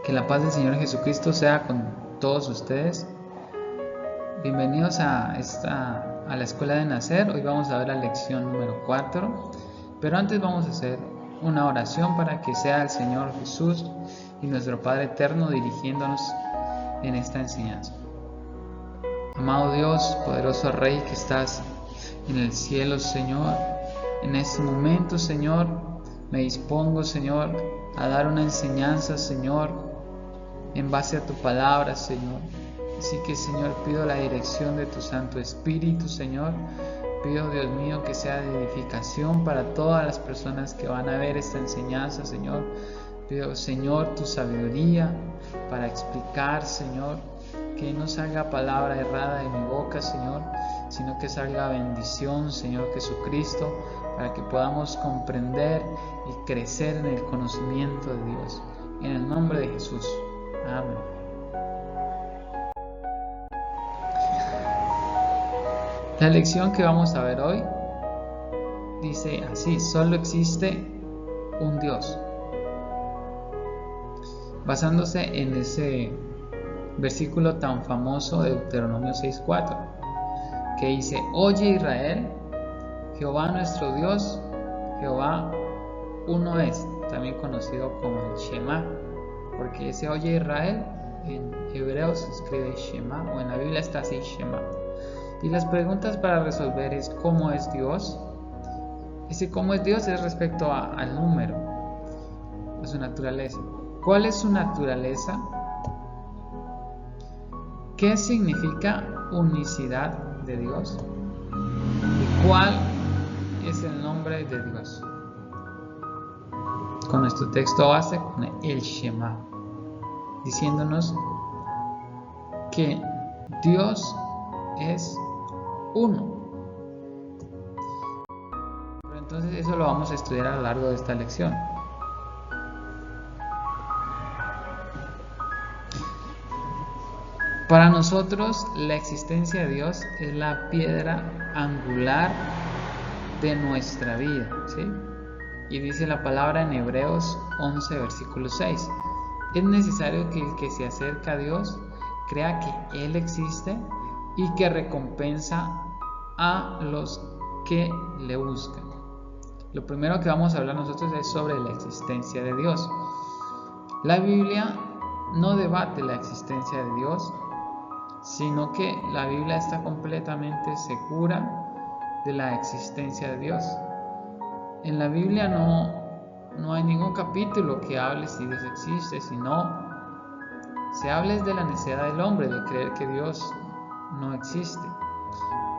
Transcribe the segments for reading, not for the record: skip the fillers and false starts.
Que la paz del Señor Jesucristo sea con todos ustedes. Bienvenidos a la escuela de nacer. Hoy vamos a ver la lección número 4. Pero antes vamos a hacer una oración para que sea el Señor Jesús y nuestro Padre eterno dirigiéndonos en esta enseñanza. Amado Dios, poderoso Rey que estás en el cielo, Señor, en este momento, Señor, me dispongo, Señor, a dar una enseñanza, Señor, en base a tu palabra, Señor. Así que, Señor, pido la dirección de tu Santo Espíritu, Señor. Pido, Dios mío, que sea de edificación para todas las personas que van a ver esta enseñanza, Señor. Pido, Señor, tu sabiduría para explicar, Señor, que no salga palabra errada de mi boca, Señor, sino que salga bendición, Señor Jesucristo, para que podamos comprender y crecer en el conocimiento de Dios. En el nombre de Jesús. Amén. La lección que vamos a ver hoy dice así: solo existe un Dios. Basándose en ese versículo tan famoso de Deuteronomio 6:4, que dice: Oye Israel, Jehová nuestro Dios, Jehová uno es, también conocido como el Shema, porque ese Oye Israel en hebreo se escribe Shema, o en la Biblia está así, Shema. Y las preguntas para resolver es: ¿cómo es Dios? Ese cómo es Dios es respecto al número, a su naturaleza. ¿Cuál es su naturaleza? ¿Qué significa unicidad de Dios? ¿Y cuál es el nombre de Dios? Con nuestro texto base, con el Shema, diciéndonos que Dios es uno. Pero entonces eso lo vamos a estudiar a lo largo de esta lección. Para nosotros, la existencia de Dios es la piedra angular de nuestra vida, ¿sí? Y dice la palabra en Hebreos 11, versículo 6. Es necesario que el que se acerca a Dios crea que Él existe y que recompensa a los que le buscan. Lo primero que vamos a hablar nosotros es sobre la existencia de Dios. La Biblia no debate la existencia de Dios, sino que la Biblia está completamente segura de la existencia de Dios. En la Biblia no hay ningún capítulo que hable si Dios existe, sino se habla de la necesidad del hombre de creer que Dios no existe.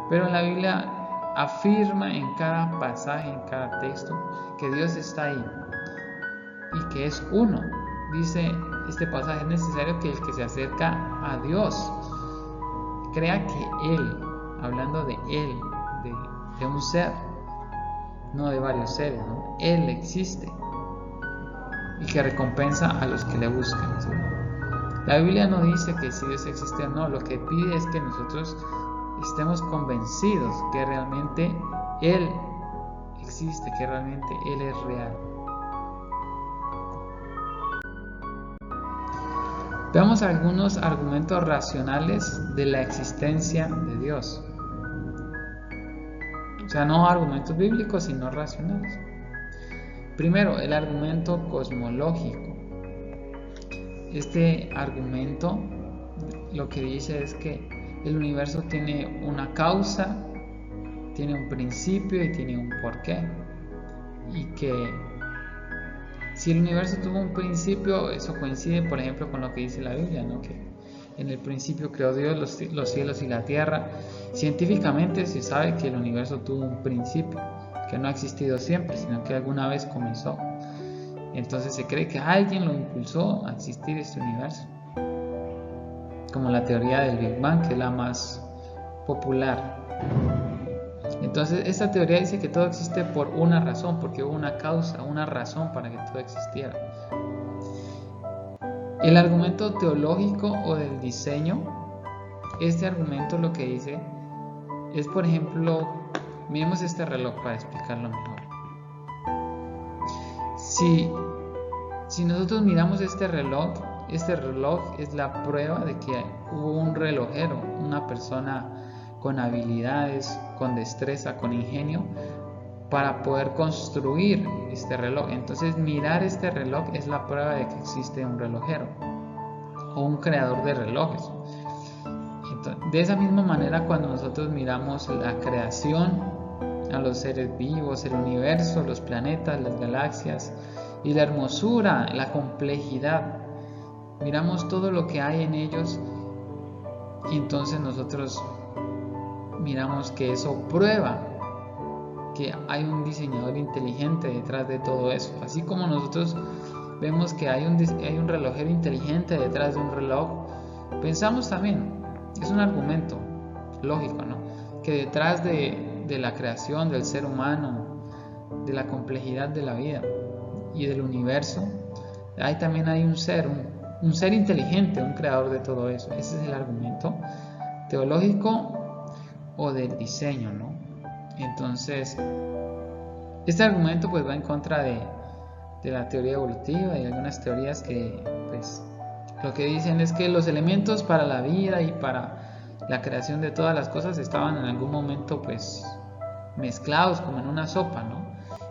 Pero la Biblia afirma en cada pasaje, en cada texto, que Dios está ahí y que es uno. Dice este pasaje: es necesario que el que se acerca a Dios crea que Él, hablando de Él, de un ser, no de varios seres, ¿no? Él existe y que recompensa a los que le buscan, ¿sí? La Biblia no dice que si Dios existe o no, lo que pide es que nosotros estemos convencidos que realmente Él existe, que realmente Él es real. Veamos algunos argumentos racionales de la existencia de Dios. O sea, no argumentos bíblicos, sino racionales. Primero, el argumento cosmológico. Este argumento lo que dice es que el universo tiene una causa, tiene un principio y tiene un porqué. Y que si el universo tuvo un principio, eso coincide, por ejemplo, con lo que dice la Biblia, ¿no? Que en el principio creó Dios los cielos y la tierra. Científicamente se sabe que el universo tuvo un principio, que no ha existido siempre, sino que alguna vez comenzó. Entonces se cree que alguien lo impulsó a existir este universo, como la teoría del Big Bang, que es la más popular. Entonces esta teoría dice que todo existe por una razón, porque hubo una causa, una razón para que todo existiera. El argumento teológico o del diseño, este argumento lo que dice es, por ejemplo, miremos este reloj para explicarlo mejor. Si nosotros miramos este reloj, este reloj es la prueba de que hubo un relojero, una persona con habilidades, con destreza, con ingenio, para poder construir este reloj. Entonces mirar este reloj es la prueba de que existe un relojero o un creador de relojes. Entonces, de esa misma manera, cuando nosotros miramos la creación, a los seres vivos, el universo, los planetas, las galaxias y la hermosura, la complejidad, miramos todo lo que hay en ellos, y entonces nosotros miramos que eso prueba que hay un diseñador inteligente detrás de todo eso. Así como nosotros vemos que hay un relojero inteligente detrás de un reloj, pensamos también, es un argumento lógico, ¿no?, que detrás de la creación del ser humano, de la complejidad de la vida y del universo, también hay un ser inteligente, un creador de todo eso. Ese es el argumento teológico o del diseño, ¿no? Entonces, este argumento pues va en contra de la teoría evolutiva y algunas teorías que pues lo que dicen es que los elementos para la vida y para la creación de todas las cosas estaban en algún momento pues mezclados como en una sopa, ¿no?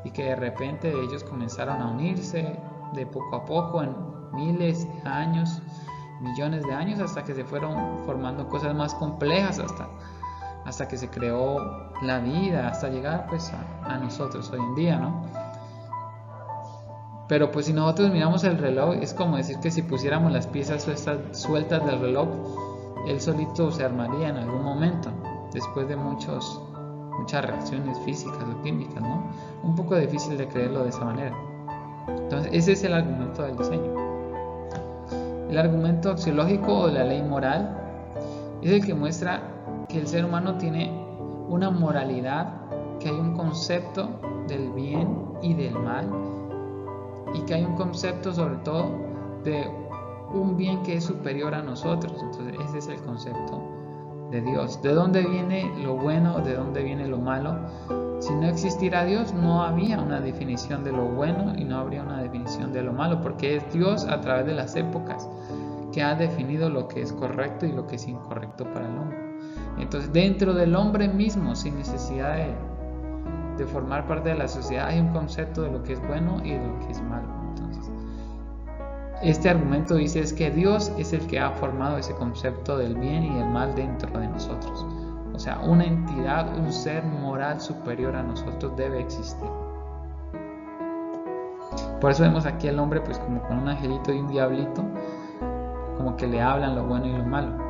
Y que de repente ellos comenzaron a unirse de poco a poco en miles de años, millones de años, hasta que se fueron formando cosas más complejas, hasta que se creó la vida, hasta llegar pues a nosotros hoy en día, ¿no? Pero pues si nosotros miramos el reloj, es como decir que si pusiéramos las piezas sueltas del reloj, él solito se armaría en algún momento, después de muchas reacciones físicas o químicas, ¿no? Un poco difícil de creerlo de esa manera. Entonces ese es el argumento del diseño. El argumento axiológico o de la ley moral es el que muestra que el ser humano tiene una moralidad, que hay un concepto del bien y del mal, y que hay un concepto sobre todo de un bien que es superior a nosotros. Entonces ese es el concepto de Dios. ¿De dónde viene lo bueno? ¿De dónde viene lo malo? Si no existiera Dios, no había una definición de lo bueno y no habría una definición de lo malo, porque es Dios a través de las épocas que ha definido lo que es correcto y lo que es incorrecto para el hombre. Entonces, dentro del hombre mismo, sin necesidad de formar parte de la sociedad, hay un concepto de lo que es bueno y de lo que es malo. Entonces, este argumento dice es que Dios es el que ha formado ese concepto del bien y del mal dentro de nosotros. O sea, una entidad, un ser moral superior a nosotros debe existir. Por eso vemos aquí al hombre pues como con un angelito y un diablito, como que le hablan lo bueno y lo malo.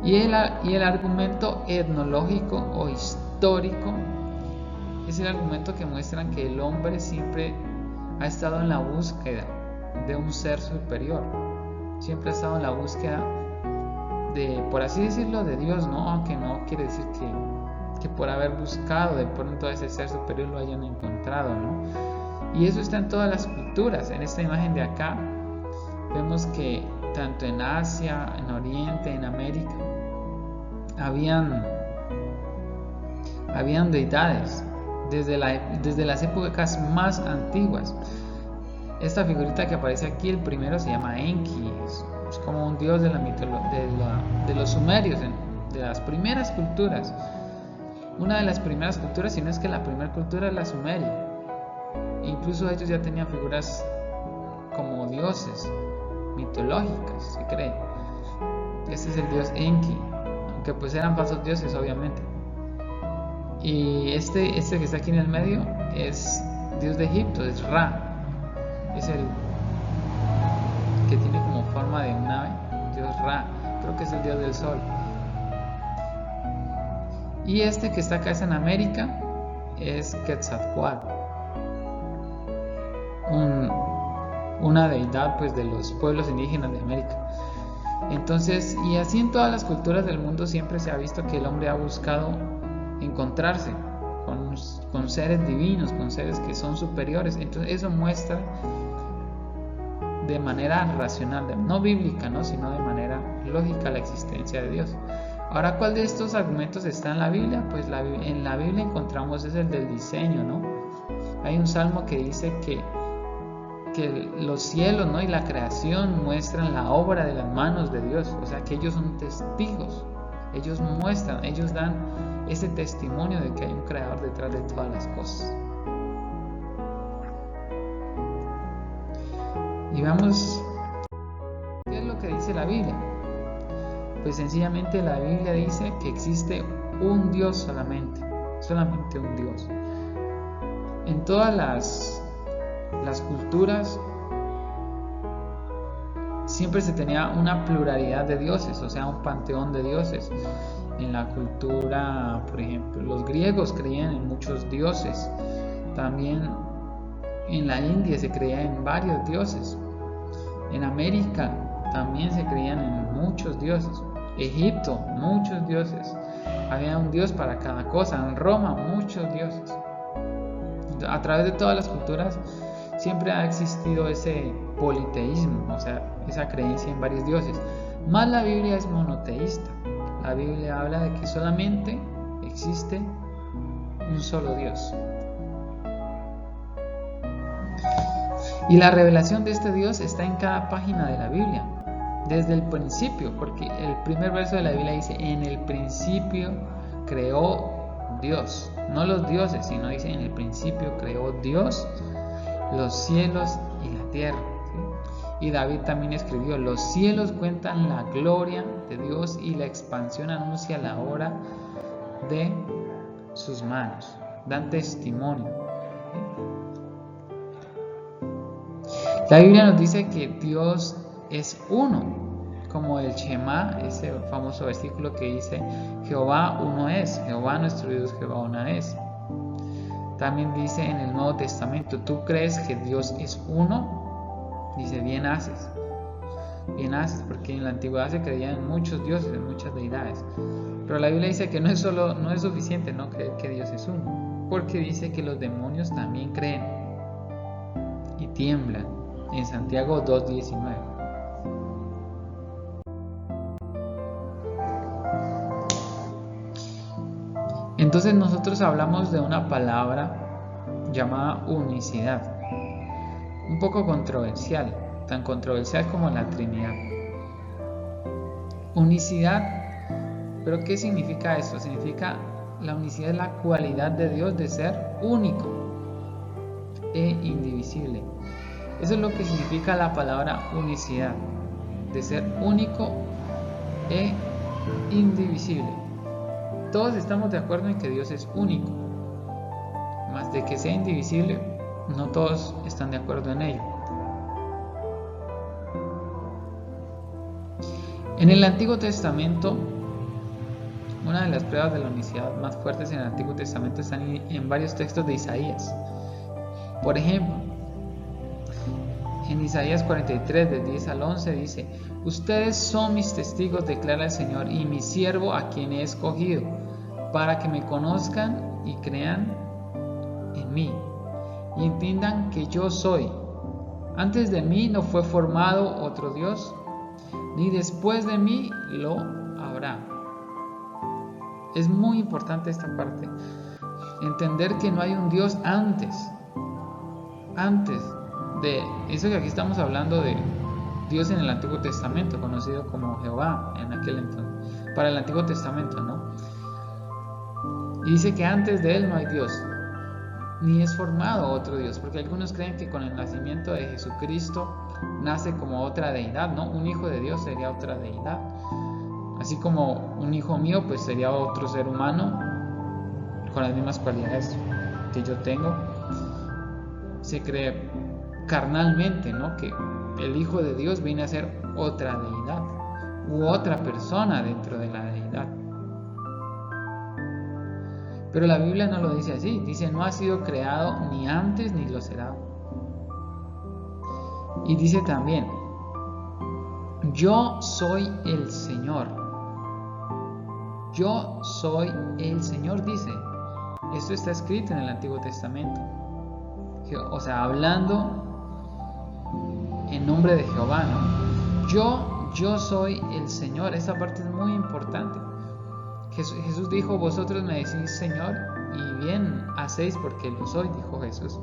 Y el argumento etnológico o histórico es el argumento que muestra que el hombre siempre ha estado en la búsqueda de un ser superior. Siempre ha estado en la búsqueda de, por así decirlo, de Dios, ¿no? Aunque no quiere decir que por haber buscado de pronto a ese ser superior lo hayan encontrado, ¿no? Y eso está en todas las culturas. En esta imagen de acá vemos que tanto en Asia, en Oriente, en América, habían deidades desde las épocas más antiguas. Esta figurita que aparece aquí, el primero se llama Enki, es como un dios de la mitología de los sumerios, de las primeras culturas. Una de las primeras culturas, si no es que la primera cultura, es la Sumeria. Incluso ellos ya tenían figuras como dioses mitológicas, se cree. Este es el dios Enki, aunque pues eran falsos dioses, obviamente. Y este que está aquí en el medio es dios de Egipto, es Ra. Es el que tiene como forma de un ave, dios Ra. Creo que es el dios del sol. Y este que está acá es en América, es Quetzalcóatl, una deidad pues de los pueblos indígenas de América. Entonces, y así en todas las culturas del mundo siempre se ha visto que el hombre ha buscado encontrarse con seres divinos, con seres que son superiores. Entonces eso muestra de manera racional, no bíblica, ¿no?, sino de manera lógica, la existencia de Dios. Ahora, ¿cuál de estos argumentos está en la Biblia? Pues en la Biblia encontramos es el del diseño, ¿no? Hay un salmo que dice que que los cielos, ¿no?, y la creación muestran la obra de las manos de Dios. O sea, que ellos son testigos. Ellos muestran, ellos dan ese testimonio de que hay un creador detrás de todas las cosas. Y vamos, ¿qué es lo que dice la Biblia? Pues sencillamente la Biblia dice que existe un Dios solamente un Dios. En todas las culturas siempre se tenía una pluralidad de dioses, o sea, un panteón de dioses. En la cultura, por ejemplo, los griegos creían en muchos dioses. También en la India se creía en varios dioses. En América también se creían en muchos dioses. Egipto, muchos dioses. Había un dios para cada cosa. En Roma, muchos dioses. A través de todas las culturas siempre ha existido ese politeísmo, o sea, esa creencia en varios dioses. Más la Biblia es monoteísta. La Biblia habla de que solamente existe un solo Dios. Y la revelación de este Dios está en cada página de la Biblia, desde el principio, porque el primer verso de la Biblia dice: en el principio creó Dios, no los dioses, sino dice: en el principio creó Dios los cielos y la tierra. ¿Sí? Y David también escribió: los cielos cuentan la gloria de Dios y la expansión anuncia la obra de sus manos. Dan testimonio. La Biblia nos dice que Dios es uno, como el Shema, ese famoso versículo que dice: Jehová uno es, Jehová nuestro Dios, Jehová una es. También dice en el Nuevo Testamento: ¿tú crees que Dios es uno? Dice: bien haces, porque en la antigüedad se creían en muchos dioses, en muchas deidades. Pero la Biblia dice que no es suficiente no creer que Dios es uno, porque dice que los demonios también creen y tiemblan, en Santiago 2:19. Entonces nosotros hablamos de una palabra llamada unicidad, un poco controversial, tan controversial como la Trinidad. Unicidad, ¿pero qué significa esto? Significa, la unicidad es la cualidad de Dios de ser único e indivisible. Eso es lo que significa la palabra unicidad, de ser único e indivisible. Todos estamos de acuerdo en que Dios es único, más de que sea indivisible, no todos están de acuerdo en ello. En el Antiguo Testamento, una de las pruebas de la unicidad más fuertes en el Antiguo Testamento están en varios textos de Isaías. Por ejemplo, en Isaías 43, del 10 al 11 dice: ustedes son mis testigos, declara el Señor, y mi siervo a quien he escogido, para que me conozcan y crean en mí, y entiendan que yo soy. Antes de mí no fue formado otro Dios, ni después de mí lo habrá. Es muy importante esta parte, entender que no hay un Dios antes de eso que aquí estamos hablando de Dios en el Antiguo Testamento, conocido como Jehová en aquel entonces, para el Antiguo Testamento, ¿no? Y dice que antes de él no hay Dios, ni es formado otro Dios, porque algunos creen que con el nacimiento de Jesucristo nace como otra deidad, ¿no? Un hijo de Dios sería otra deidad, así como un hijo mío pues sería otro ser humano con las mismas cualidades que yo tengo. Se cree carnalmente, ¿no?, que el Hijo de Dios viene a ser otra deidad u otra persona dentro de la deidad. Pero la Biblia no lo dice así. Dice: no ha sido creado ni antes ni lo será. Y dice también: yo soy el Señor. Yo soy el Señor, dice. Esto está escrito en el Antiguo Testamento. O sea, hablando en nombre de Jehová, ¿no? Yo soy el Señor. Esta parte es muy importante. Jesús dijo: vosotros me decís Señor, y bien hacéis porque lo soy, dijo Jesús.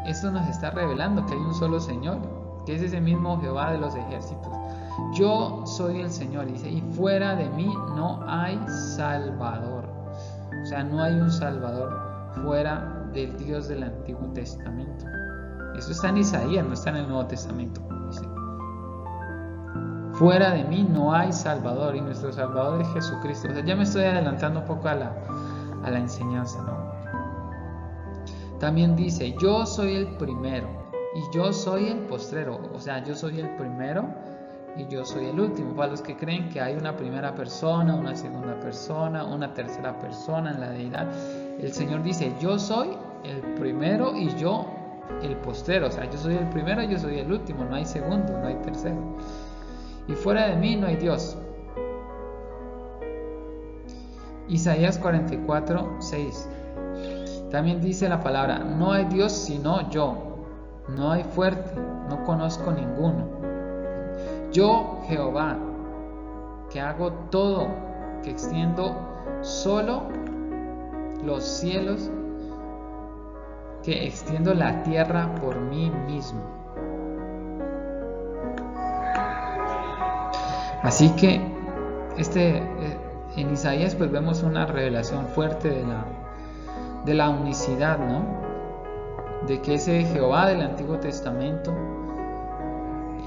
esto nos está revelando que hay un solo Señor, que es ese mismo Jehová de los ejércitos. Yo soy el Señor, dice, y fuera de mí no hay Salvador. O sea, no hay un Salvador fuera del Dios del Antiguo Testamento. Eso está en Isaías, no está en el Nuevo Testamento. Dice, fuera de mí no hay Salvador, y nuestro Salvador es Jesucristo. O sea, ya me estoy adelantando un poco a la enseñanza, ¿no? También dice, yo soy el primero y yo soy el postrero. O sea, yo soy el primero y yo soy el último. Para los que creen que hay una primera persona, una segunda persona, una tercera persona en la deidad, el Señor dice, yo soy el primero y yo el postrero. O sea, yo soy el primero y yo soy el último. No hay segundo, no hay tercero. Y fuera de mí no hay Dios. Isaías 44, 6. También dice la palabra, no hay Dios sino yo, no hay fuerte, no conozco ninguno. Yo, Jehová, que hago todo, que extiendo solo los cielos, que extiendo la tierra por mí mismo. Así que en Isaías pues vemos una revelación fuerte de la unicidad, ¿no? De que ese Jehová del Antiguo Testamento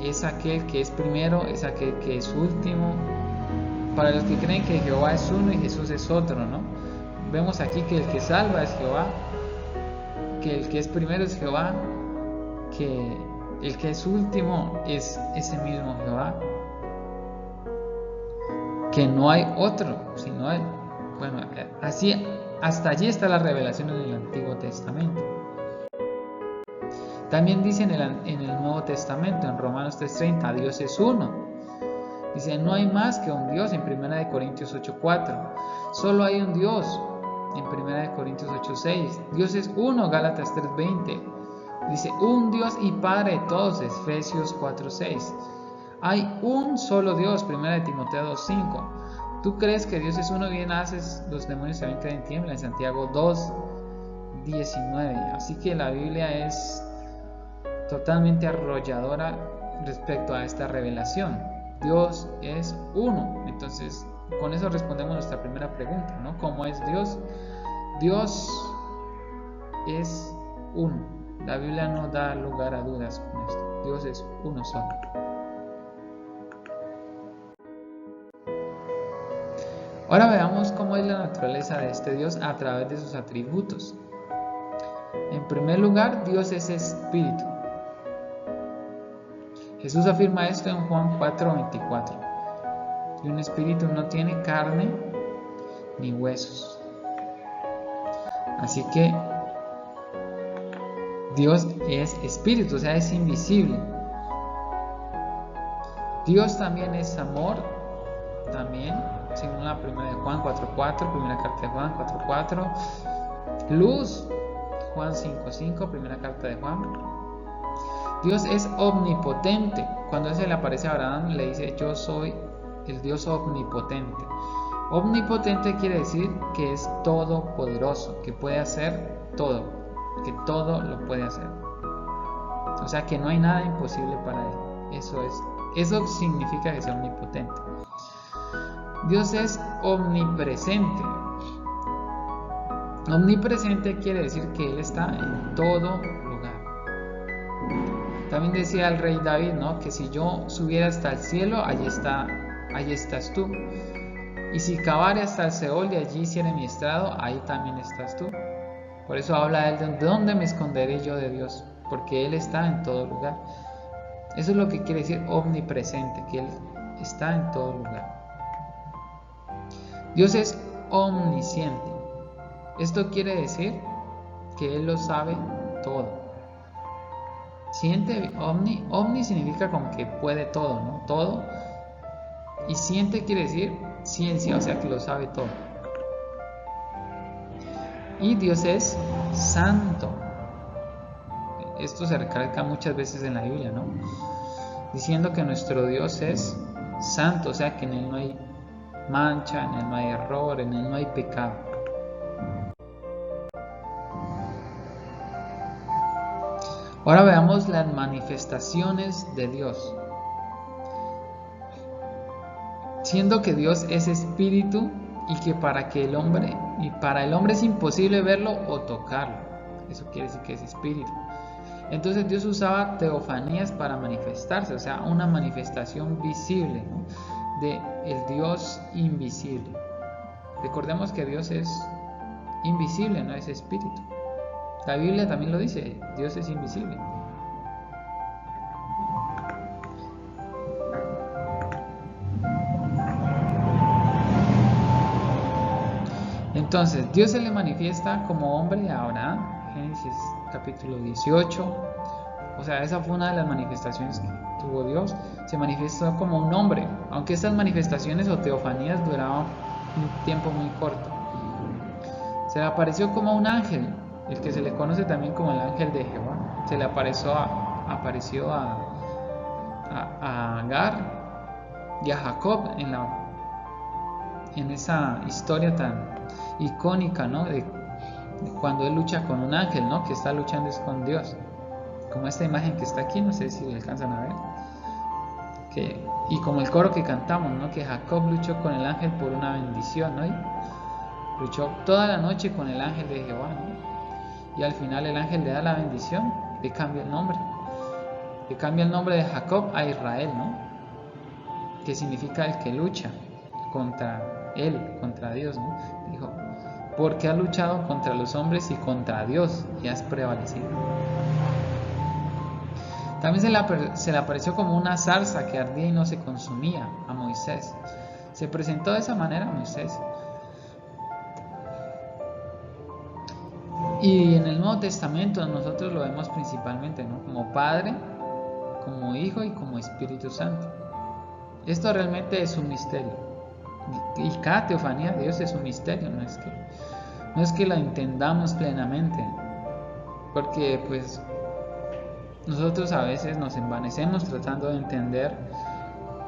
es aquel que es primero, es aquel que es último. Para los que creen que Jehová es uno y Jesús es otro, ¿no? Vemos aquí que el que salva es Jehová, que el que es primero es Jehová, que el que es último es ese mismo Jehová, que no hay otro sino él. Bueno, así hasta allí está la revelación en el Antiguo Testamento. También dice en el Nuevo Testamento, en Romanos 3:30, Dios es uno. Dice, no hay más que un Dios, en 1 Corintios 8:4. Solo hay un Dios, en 1 Corintios 8:6. Dios es uno, Gálatas 3:20. Dice, un Dios y Padre de todos, Efesios 4:6. Hay un solo Dios, 1 Timoteo 2:5. ¿Tú crees que Dios es uno? Bien haces, los demonios también creen en tiembla, en Santiago 2:19. Así que la Biblia es totalmente arrolladora respecto a esta revelación. Dios es uno. Entonces, con eso respondemos nuestra primera pregunta, ¿no? ¿Cómo es Dios? Dios es uno. La Biblia no da lugar a dudas con esto. Dios es uno solo. Ahora veamos cómo es la naturaleza de este Dios a través de sus atributos. En primer lugar, Dios es espíritu. Jesús afirma esto en Juan 4:24. Y un espíritu no tiene carne ni huesos. Así que Dios es espíritu, o sea, es invisible. Dios también es amor, también, según la primera de Juan 4:4, primera carta de Juan 4:4. Luz, Juan 5:5, primera carta de Juan. Dios es omnipotente. Cuando se le aparece a Abraham, le dice, yo soy el Dios omnipotente. Omnipotente quiere decir que es todopoderoso, que puede hacer todo, que todo lo puede hacer. O sea, que no hay nada imposible para él. Eso significa que es omnipotente. Dios es omnipresente. Omnipresente quiere decir que Él está en todo lugar. También decía el rey David, ¿no? Que si yo subiera hasta el cielo, allí estás tú. Y si cavare hasta el Seol y allí hiciere mi estrado, ahí también estás tú. Por eso habla él de dónde me esconderé yo de Dios, porque Él está en todo lugar. Eso es lo que quiere decir omnipresente, que Él está en todo lugar. Dios es omnisciente. Esto quiere decir que Él lo sabe todo. Siente, omni significa como que puede todo, ¿no? Todo. Y siente quiere decir ciencia, o sea que lo sabe todo. Y Dios es santo. Esto se recalca muchas veces en la Biblia, ¿no? Diciendo que nuestro Dios es santo, o sea que en Él no hay mancha, en Él no hay error, en Él no hay pecado. Ahora veamos las manifestaciones de Dios. Siendo que Dios es espíritu y que para el hombre es imposible verlo o tocarlo. Eso quiere decir que es espíritu. Entonces Dios usaba teofanías para manifestarse, o sea, una manifestación visible, ¿no?, de el Dios invisible. Recordemos que Dios es invisible, no es espíritu. La Biblia también lo dice, Dios es invisible. Entonces, Dios se le manifiesta como hombre a Abraham, Génesis capítulo 18. O sea, esa fue una de las manifestaciones que tuvo Dios. Se manifestó como un hombre, aunque estas manifestaciones o teofanías duraban un tiempo muy corto. Se le apareció como un ángel, el que se le conoce también como el ángel de Jehová. Se le apareció a Agar y a Jacob en esa historia tan icónica, ¿no?, de cuando él lucha con un ángel, ¿no?, que está luchando con Dios, como esta imagen que está aquí, no sé si alcanzan a ver, y como el coro que cantamos, ¿no?, que Jacob luchó con el ángel por una bendición, ¿no?, y luchó toda la noche con el ángel de Jehová, ¿no?, y al final el ángel le da la bendición, le cambia el nombre de Jacob a Israel, ¿no?, que significa el que lucha contra él, contra Dios, ¿no? Dijo, porque has luchado contra los hombres y contra Dios y has prevalecido. También se le apareció como una zarza que ardía y no se consumía a Moisés. Se presentó de esa manera a Moisés. Y en el Nuevo Testamento nosotros lo vemos principalmente, ¿no?, como Padre, como Hijo y como Espíritu Santo. Esto realmente es un misterio. Y cada teofanía de Dios es un misterio, no es que la entendamos plenamente, porque pues nosotros a veces nos envanecemos tratando de entender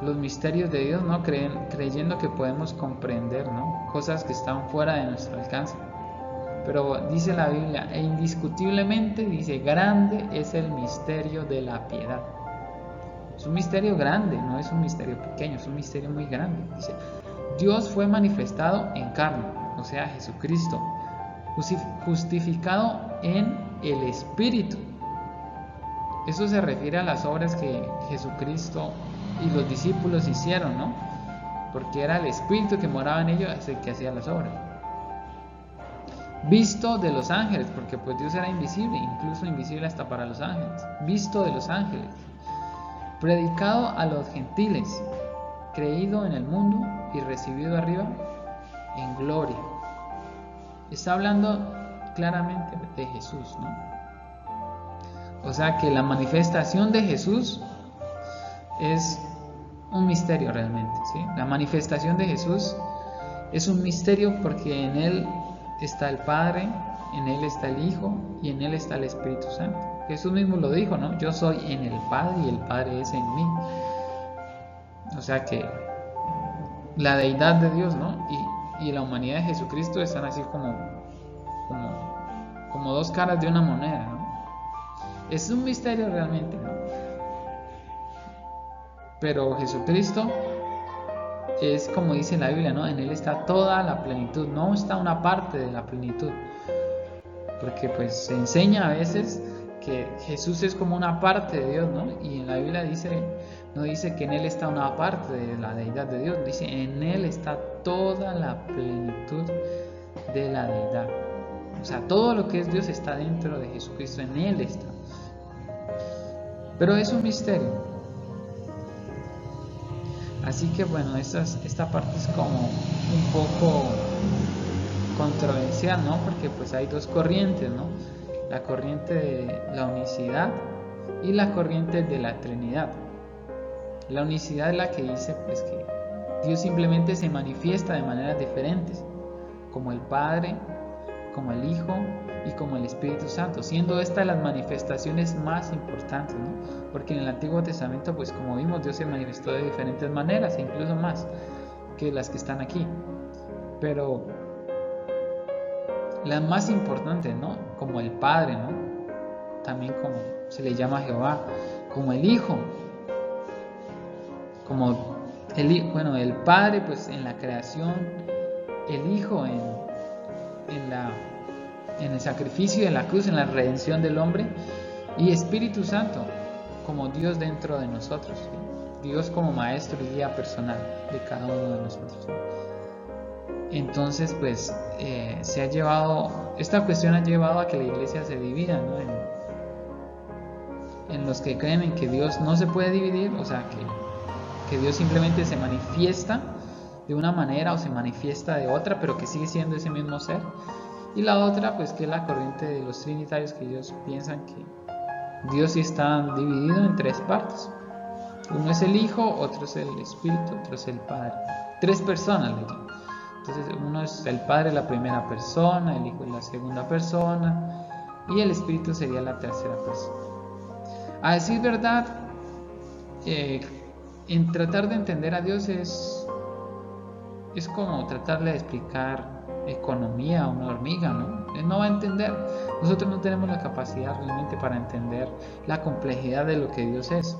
los misterios de Dios, ¿no?, creyendo que podemos comprender, ¿no?, cosas que están fuera de nuestro alcance. Pero dice la Biblia, e indiscutiblemente dice, grande es el misterio de la piedad. Es un misterio grande, no es un misterio pequeño, es un misterio muy grande. Dice, Dios fue manifestado en carne, o sea, Jesucristo, justificado en el Espíritu. Eso se refiere a las obras que Jesucristo y los discípulos hicieron, ¿no?, porque era el Espíritu que moraba en ellos el que hacía las obras. Visto de los ángeles, porque pues Dios era invisible, incluso invisible hasta para los ángeles. Visto de los ángeles. Predicado a los gentiles, creído en el mundo y recibido arriba en gloria. Está hablando claramente de Jesús, ¿no? O sea que la manifestación de Jesús es un misterio realmente, ¿sí? La manifestación de Jesús es un misterio porque en Él está el Padre, en Él está el Hijo y en Él está el Espíritu Santo. Jesús mismo lo dijo, ¿no? Yo soy en el Padre y el Padre es en mí. O sea que la deidad de Dios, ¿no?, y la humanidad de Jesucristo están así como dos caras de una moneda, ¿no? Es un misterio realmente, ¿no? Pero Jesucristo es como dice la Biblia, ¿no?, en Él está toda la plenitud, no está una parte de la plenitud, porque pues se enseña a veces que Jesús es como una parte de Dios, ¿no? Y en la Biblia no dice que en Él está una parte de la deidad de Dios, dice en Él está toda la plenitud de la deidad. O sea, todo lo que es Dios está dentro de Jesucristo, en Él está. Pero es un misterio. Así que bueno, esta parte es como un poco controversial, ¿no? Porque pues hay dos corrientes, ¿no? La corriente de la unicidad y la corriente de la Trinidad. La unicidad es la que dice pues que Dios simplemente se manifiesta de maneras diferentes, como el Padre, como el Hijo y como el Espíritu Santo, siendo estas las manifestaciones más importantes, ¿no? Porque en el Antiguo Testamento, pues como vimos, Dios se manifestó de diferentes maneras, e incluso más que las que están aquí. Pero las más importantes, ¿no?, como el Padre, ¿no?, también como se le llama Jehová, como el Hijo, como el Padre pues en la creación, el Hijo en el sacrificio de la cruz, en la redención del hombre, y Espíritu Santo como Dios dentro de nosotros, ¿sí? Dios como maestro y guía personal de cada uno de nosotros, ¿sí? Entonces pues esta cuestión ha llevado a que la iglesia se divida, ¿no? En los que creen en que Dios no se puede dividir, o sea que Dios simplemente se manifiesta de una manera o se manifiesta de otra, pero que sigue siendo ese mismo ser. Y la otra pues que es la corriente de los trinitarios, que ellos piensan que Dios sí está dividido en tres partes. Uno es el Hijo, otro es el Espíritu, otro es el Padre. Tres personas le llaman. Entonces uno es el Padre, la primera persona, el Hijo es la segunda persona y el Espíritu sería la tercera persona. A decir verdad, en tratar de entender a Dios es como tratarle de explicar economía a una hormiga, ¿no? Él no va a entender. Nosotros no tenemos la capacidad realmente para entender la complejidad de lo que Dios es.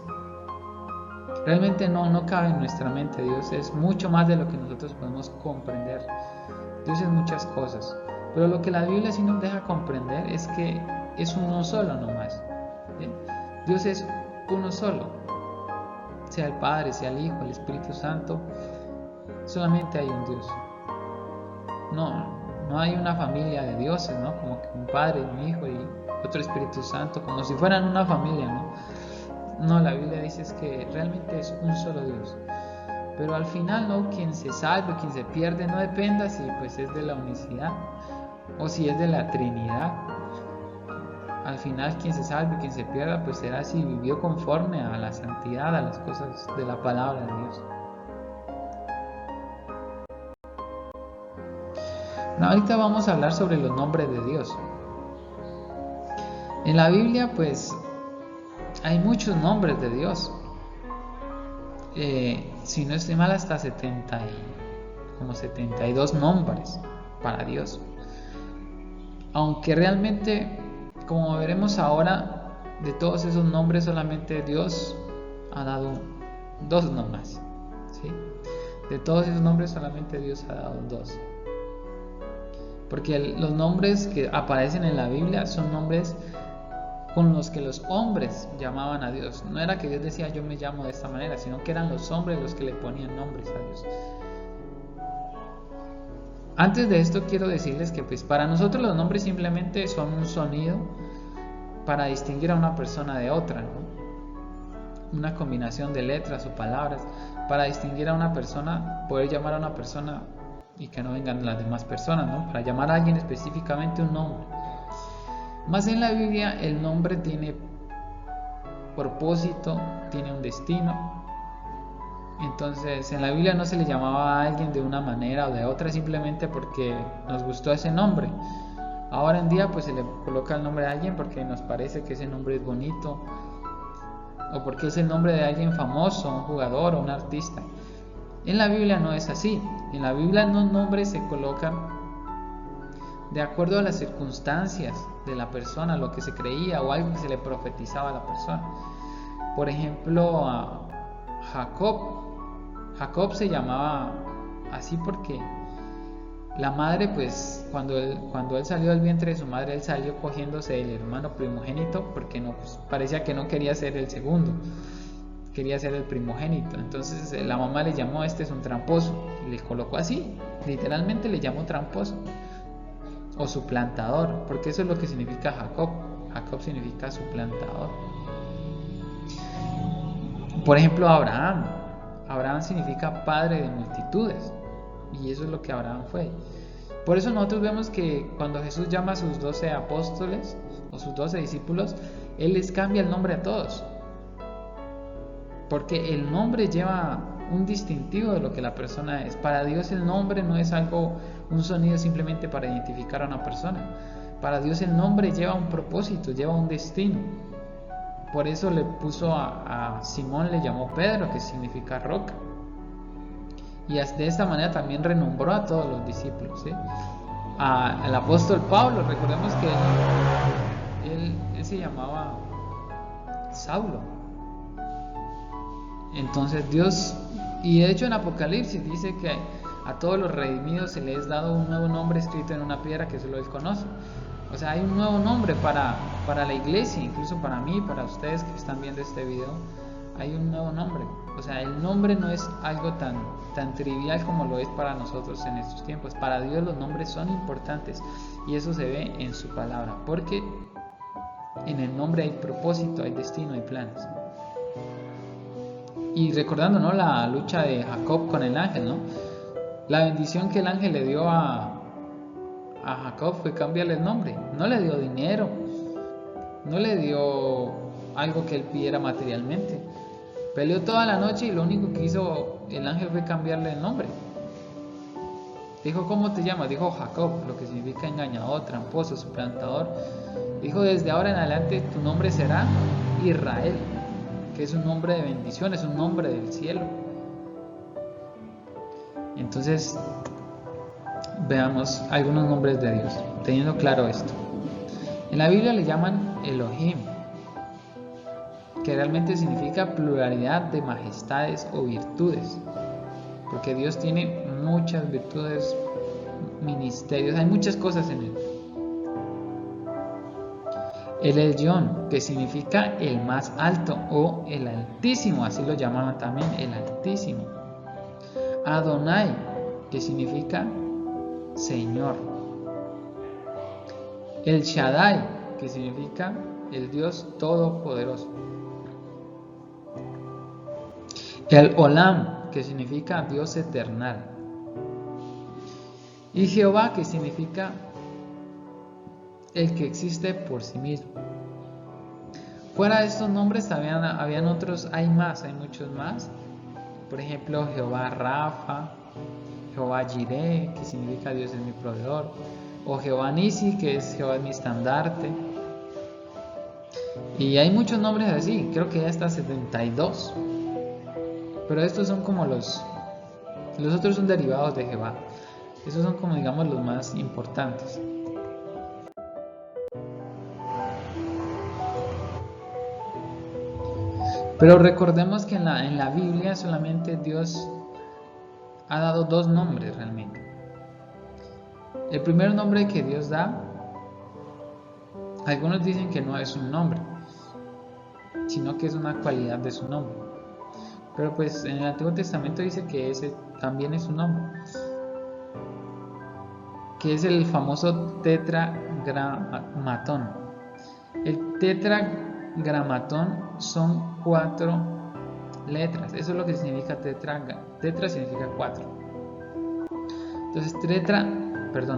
Realmente no cabe en nuestra mente. Dios es mucho más de lo que nosotros podemos comprender. Dios es muchas cosas. Pero lo que la Biblia sí nos deja comprender es que es uno solo nomás, ¿sí? Dios es uno solo. Sea el Padre, sea el Hijo, el Espíritu Santo. Solamente hay un Dios. No hay una familia de dioses, ¿no? Como que un Padre, un Hijo y otro Espíritu Santo, como si fueran una familia, ¿no? No, la Biblia dice es que realmente es un solo Dios. Pero al final, ¿no? Quien se salve, quien se pierde, no dependa si pues es de la unicidad o si es de la Trinidad. Al final, quien se salve, quien se pierda, pues será si vivió conforme a la santidad, a las cosas de la palabra de Dios. Ahorita vamos a hablar sobre los nombres de Dios. En la Biblia pues hay muchos nombres de Dios. Si no estoy mal, hasta 72 nombres para Dios. Aunque realmente, como veremos ahora, de todos esos nombres solamente Dios ha dado 2 nomás, ¿sí? De todos esos nombres solamente Dios ha dado 2. Porque los nombres que aparecen en la Biblia son nombres con los que los hombres llamaban a Dios. No era que Dios decía yo me llamo de esta manera, sino que eran los hombres los que le ponían nombres a Dios. Antes de esto quiero decirles que pues para nosotros los nombres simplemente son un sonido para distinguir a una persona de otra, ¿no? Una combinación de letras o palabras para distinguir a una persona, poder llamar a una persona y que no vengan las demás personas, ¿no? Para llamar a alguien específicamente un nombre. Más en la Biblia el nombre tiene propósito, tiene un destino. Entonces en la Biblia no se le llamaba a alguien de una manera o de otra simplemente porque nos gustó ese nombre. Ahora en día pues se le coloca el nombre a alguien porque nos parece que ese nombre es bonito o porque es el nombre de alguien famoso, un jugador o un artista. En la Biblia no es así. En la Biblia los nombres se colocan de acuerdo a las circunstancias de la persona, lo que se creía o algo que se le profetizaba a la persona. Por ejemplo, a Jacob se llamaba así porque la madre, pues cuando él salió del vientre de su madre, él salió cogiéndose el hermano primogénito porque no, pues, parecía que no quería ser el segundo, quería ser el primogénito. Entonces la mamá le llamó, este es un tramposo, y le colocó así, literalmente le llamó tramposo o suplantador, porque eso es lo que significa Jacob. Jacob significa suplantador. Por ejemplo, Abraham significa padre de multitudes, y eso es lo que Abraham fue. Por eso nosotros vemos que cuando Jesús llama a sus 12 apóstoles o sus 12 discípulos, Él les cambia el nombre a todos, porque el nombre lleva un distintivo de lo que la persona es. Para Dios el nombre no es un sonido simplemente para identificar a una persona. Para Dios el nombre lleva un propósito, lleva un destino. Por eso le puso a Simón, le llamó Pedro, que significa roca. Y de esta manera también renombró a todos los discípulos, ¿sí? Al apóstol Pablo, recordemos que él se llamaba Saulo. Entonces Dios, y de hecho en Apocalipsis dice que a todos los redimidos se les ha dado un nuevo nombre escrito en una piedra que solo Él conoce. O sea, hay un nuevo nombre para la iglesia, incluso para mí, para ustedes que están viendo este video. Hay un nuevo nombre. O sea, el nombre no es algo tan trivial como lo es para nosotros en estos tiempos. Para Dios los nombres son importantes y eso se ve en su palabra, porque en el nombre hay propósito, hay destino, hay planes. Y recordando, ¿no?, la lucha de Jacob con el ángel, ¿no? La bendición que el ángel le dio a Jacob fue cambiarle el nombre. No le dio dinero, no le dio algo que él pidiera materialmente. Peleó toda la noche y lo único que hizo el ángel fue cambiarle el nombre. Dijo, ¿cómo te llamas? Dijo Jacob, lo que significa engañador, tramposo, suplantador. Dijo, desde ahora en adelante tu nombre será Israel, que es un nombre de bendición, es un nombre del cielo. Entonces, veamos algunos nombres de Dios, teniendo claro esto. En la Biblia le llaman Elohim, que realmente significa pluralidad de majestades o virtudes, porque Dios tiene muchas virtudes, ministerios, hay muchas cosas en él. El Elyon, que significa el más alto o el altísimo, así lo llamaban también, el altísimo. Adonai, que significa Señor. El Shaddai, que significa el Dios Todopoderoso. El Olam, que significa Dios eternal. Y Jehová, que significa el que existe por sí mismo. Fuera de estos nombres habían otros, hay muchos más. Por ejemplo, Jehová Rafa, Jehová Jireh, que significa Dios es mi proveedor, o Jehová Nisi, que es Jehová es mi estandarte. Y hay muchos nombres así, creo que ya hasta 72. Pero estos son como los otros son derivados de Jehová. Esos son como, digamos, los más importantes. Pero recordemos que en la Biblia solamente Dios ha dado dos nombres realmente. El primer nombre que Dios da, algunos dicen que no es un nombre, sino que es una cualidad de su nombre. Pero pues en el Antiguo Testamento dice que ese también es un nombre, que es el famoso tetragramatón. El tetragramatón son 4 letras, eso es lo que significa tetra significa 4. Entonces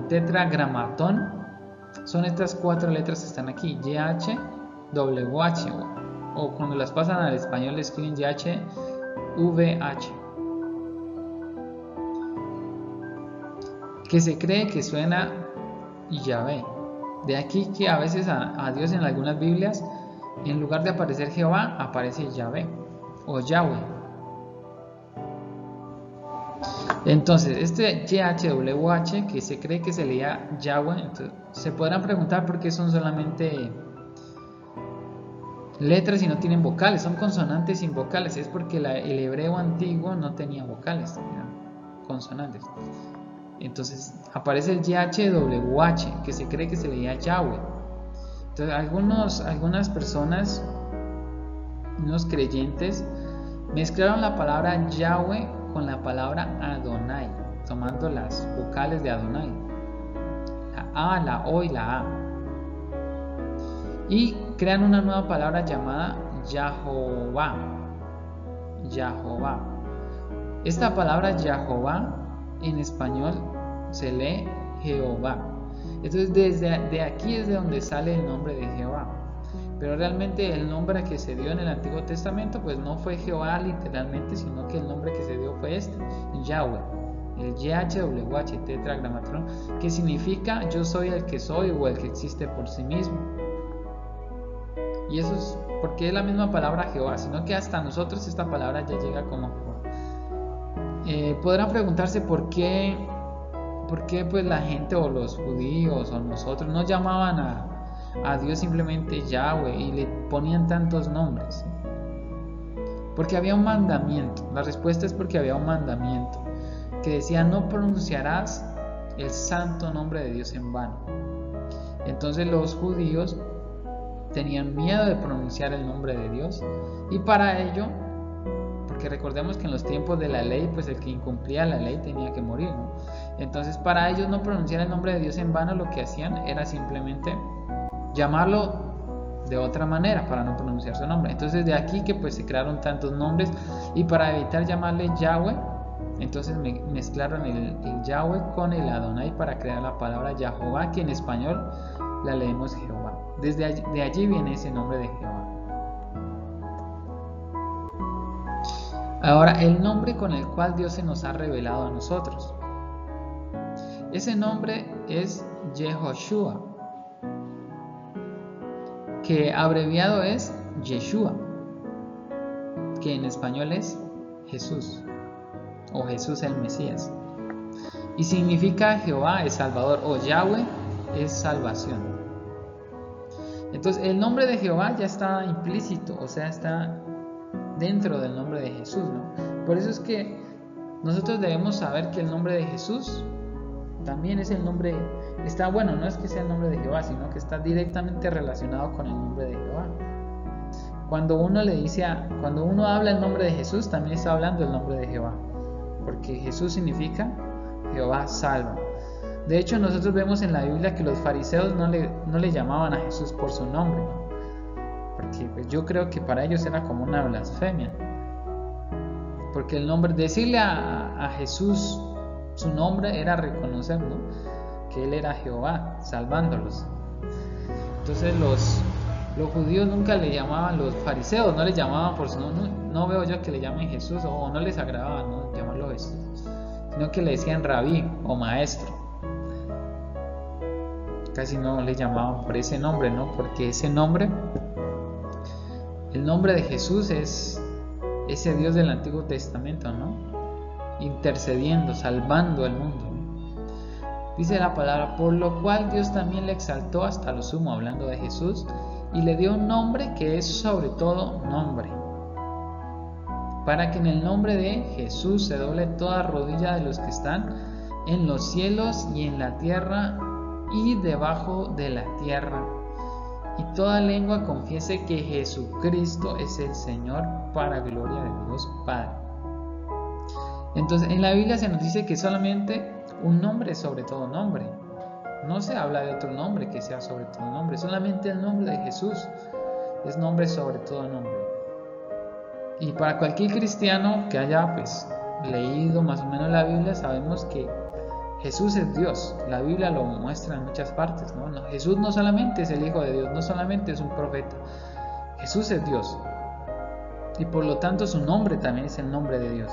tetragramatón son estas 4 letras que están aquí, YH, WH, o cuando las pasan al español le escriben YH, VH, que se cree que suena Yahvé. De aquí que a veces a Dios en algunas Biblias, en lugar de aparecer Jehová, aparece Yahvé o Yahweh. Entonces, este YHWH, que se cree que se leía Yahweh, entonces, se podrán preguntar por qué son solamente letras y no tienen vocales, son consonantes sin vocales. Es porque el hebreo antiguo no tenía vocales, tenían consonantes. Entonces aparece el YHWH, que se cree que se leía Yahweh. Entonces algunas personas, unos creyentes, mezclaron la palabra Yahweh con la palabra Adonai, tomando las vocales de Adonai, la A, la O y la A, y crean una nueva palabra llamada Yahová. Yahová. Esta palabra Yahová en español se lee Jehová. Entonces de aquí es de donde sale el nombre de Jehová. Pero realmente el nombre que se dio en el Antiguo Testamento pues no fue Jehová literalmente, sino que el nombre que se dio fue este, Yahweh. El YHWH, tetragramatón, que significa yo soy el que soy o el que existe por sí mismo. Y eso es porque es la misma palabra Jehová, sino que hasta nosotros esta palabra ya llega como podrán preguntarse por qué pues la gente o los judíos o nosotros no llamaban a Dios simplemente Yahweh y le ponían tantos nombres? Porque había un mandamiento. La respuesta es porque había un mandamiento que decía: no pronunciarás el santo nombre de Dios en vano. Entonces los judíos tenían miedo de pronunciar el nombre de Dios, y para ello, porque recordemos que en los tiempos de la ley, pues el que incumplía la ley tenía que morir, ¿no? Entonces para ellos no pronunciar el nombre de Dios en vano, lo que hacían era simplemente llamarlo de otra manera para no pronunciar su nombre. Entonces de aquí que pues se crearon tantos nombres, y para evitar llamarle Yahweh, entonces mezclaron el Yahweh con el Adonai para crear la palabra Yahová, que en español la leemos Jehová. De allí viene ese nombre de Jehová. Ahora, el nombre con el cual Dios se nos ha revelado a nosotros. Ese nombre es Yehoshua, que abreviado es Yeshua, que en español es Jesús, o Jesús el Mesías, y significa Jehová es Salvador, o Yahweh es salvación. Entonces el nombre de Jehová ya está implícito, o sea, está dentro del nombre de Jesús, ¿no? Por eso es que nosotros debemos saber que el nombre de Jesús también es el nombre, no es que sea el nombre de Jehová, sino que está directamente relacionado con el nombre de Jehová. Cuando uno habla el nombre de Jesús, también está hablando el nombre de Jehová, porque Jesús significa Jehová salva. De hecho, nosotros vemos en la Biblia que los fariseos no le llamaban a Jesús por su nombre, ¿no? Porque pues, yo creo que para ellos era como una blasfemia, porque el nombre, decirle a Jesús su nombre era reconocer, ¿no?, que Él era Jehová salvándolos. Entonces los judíos nunca le llamaban, los fariseos no le llamaban por su nombre. No veo yo que le llamen Jesús, o no les agradaba, ¿no?, llamarlo Jesús, sino que le decían rabí o maestro. Casi no le llamaban por ese nombre, ¿no? Porque ese nombre, el nombre de Jesús es ese Dios del Antiguo Testamento, ¿no?, intercediendo, salvando al mundo. Dice la palabra: por lo cual Dios también le exaltó hasta lo sumo, hablando de Jesús, y le dio un nombre que es sobre todo nombre, para que en el nombre de Jesús se doble toda rodilla de los que están en los cielos y en la tierra y debajo de la tierra, y toda lengua confiese que Jesucristo es el Señor, para gloria de Dios Padre. Entonces en la Biblia se nos dice que solamente un nombre es sobre todo nombre. No se habla de otro nombre que sea sobre todo nombre. Solamente el nombre de Jesús es nombre sobre todo nombre. Y para cualquier cristiano que haya pues leído más o menos la Biblia, sabemos que Jesús es Dios. La Biblia lo muestra en muchas partes, ¿no? Jesús no solamente es el Hijo de Dios, no solamente es un profeta. Jesús es Dios. Y por lo tanto su nombre también es el nombre de Dios.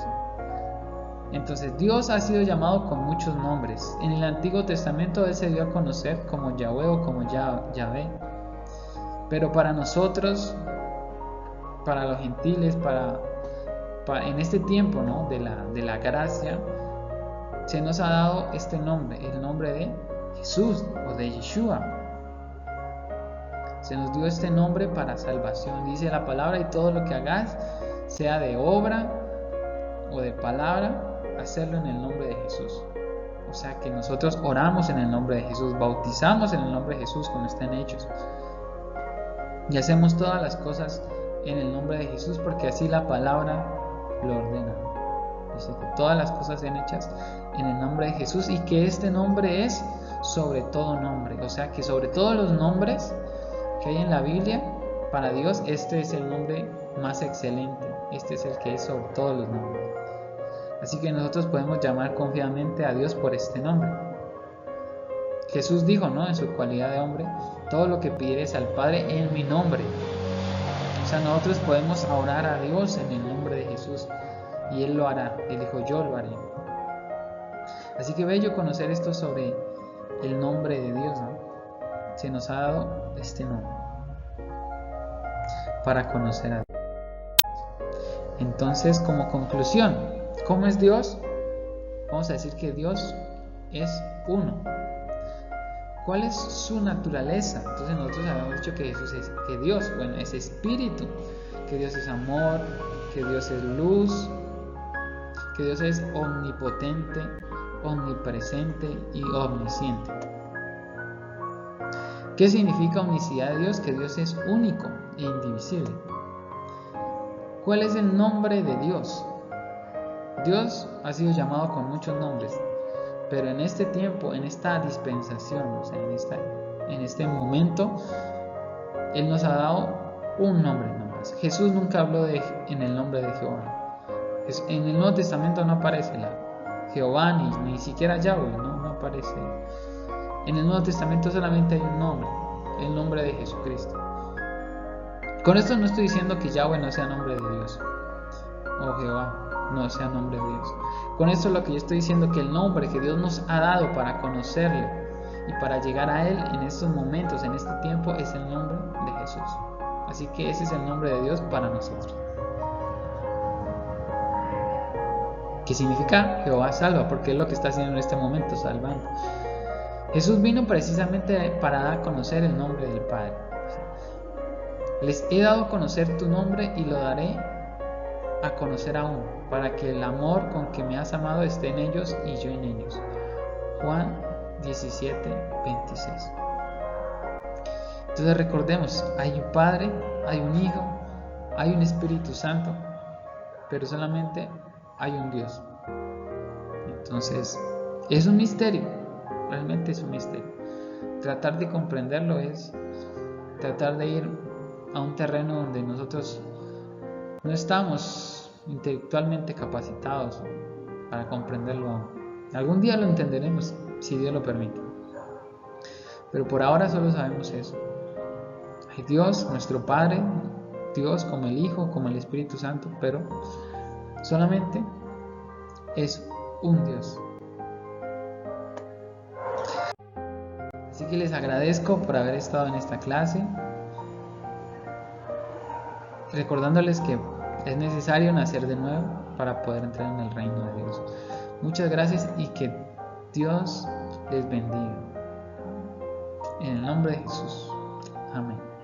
Entonces Dios ha sido llamado con muchos nombres. En el Antiguo Testamento Él se dio a conocer como Yahweh o como Yahvé. Pero para nosotros, para los gentiles, en este tiempo, ¿no?, de la gracia, se nos ha dado este nombre, el nombre de Jesús o de Yeshua. Se nos dio este nombre para salvación. Dice la palabra: y todo lo que hagas, sea de obra o de palabra, hacerlo en el nombre de Jesús. O sea que nosotros oramos en el nombre de Jesús, bautizamos en el nombre de Jesús cuando estén hechos, y hacemos todas las cosas en el nombre de Jesús, porque así la palabra lo ordena. Dice que todas las cosas sean hechas en el nombre de Jesús, y que este nombre es sobre todo nombre. O sea que sobre todos los nombres que hay en la Biblia, para Dios este es el nombre más excelente. Este es el que es sobre todos los nombres. Así que nosotros podemos llamar confiadamente a Dios por este nombre. Jesús dijo, ¿no?, en su cualidad de hombre: todo lo que pidieres al Padre en mi nombre. O sea, nosotros podemos orar a Dios en el nombre de Jesús, y Él lo hará. Él dijo: yo lo haré. Así que bello conocer esto sobre el nombre de Dios, ¿no? Se nos ha dado este nombre para conocer a Dios. Entonces, como conclusión, ¿cómo es Dios? Vamos a decir que Dios es uno. ¿Cuál es su naturaleza? Entonces nosotros habíamos dicho que Jesús es, que Dios, bueno, es espíritu, que Dios es amor, que Dios es luz, que Dios es omnipotente, omnipresente y omnisciente. ¿Qué significa omnicidad de Dios? Que Dios es único e indivisible. ¿Cuál es el nombre de Dios? Dios ha sido llamado con muchos nombres, pero en este tiempo, en esta dispensación, o sea, en este momento, Él nos ha dado un nombre nomás. Jesús nunca habló en el nombre de Jehová. En el Nuevo Testamento no aparece Jehová, ni siquiera Yahweh, no aparece. En el Nuevo Testamento solamente hay un nombre, el nombre de Jesucristo. Con esto no estoy diciendo que Yahweh no sea nombre de Dios, o Jehová no sea nombre de Dios. Con esto lo que yo estoy diciendo, que el nombre que Dios nos ha dado para conocerle y para llegar a Él en estos momentos, en este tiempo, es el nombre de Jesús. Así que ese es el nombre de Dios para nosotros. ¿Qué significa? Jehová salva, porque es lo que está haciendo en este momento, salvando. Jesús vino precisamente para dar a conocer el nombre del Padre. Les he dado a conocer tu nombre y lo daré a conocer aún, para que el amor con que me has amado esté en ellos y yo en ellos. Juan 17:26. Entonces recordemos, hay un Padre, hay un Hijo, hay un Espíritu Santo, pero solamente hay un Dios. Entonces, es un misterio, realmente es un misterio. Tratar de comprenderlo es tratar de ir a un terreno donde nosotros no estamos intelectualmente capacitados para comprenderlo. Algún día lo entenderemos, si Dios lo permite. Pero por ahora solo sabemos eso. Hay Dios, nuestro Padre, Dios como el Hijo, como el Espíritu Santo, pero solamente es un Dios. Así que les agradezco por haber estado en esta clase, recordándoles que es necesario nacer de nuevo para poder entrar en el reino de Dios. Muchas gracias y que Dios les bendiga. En el nombre de Jesús. Amén.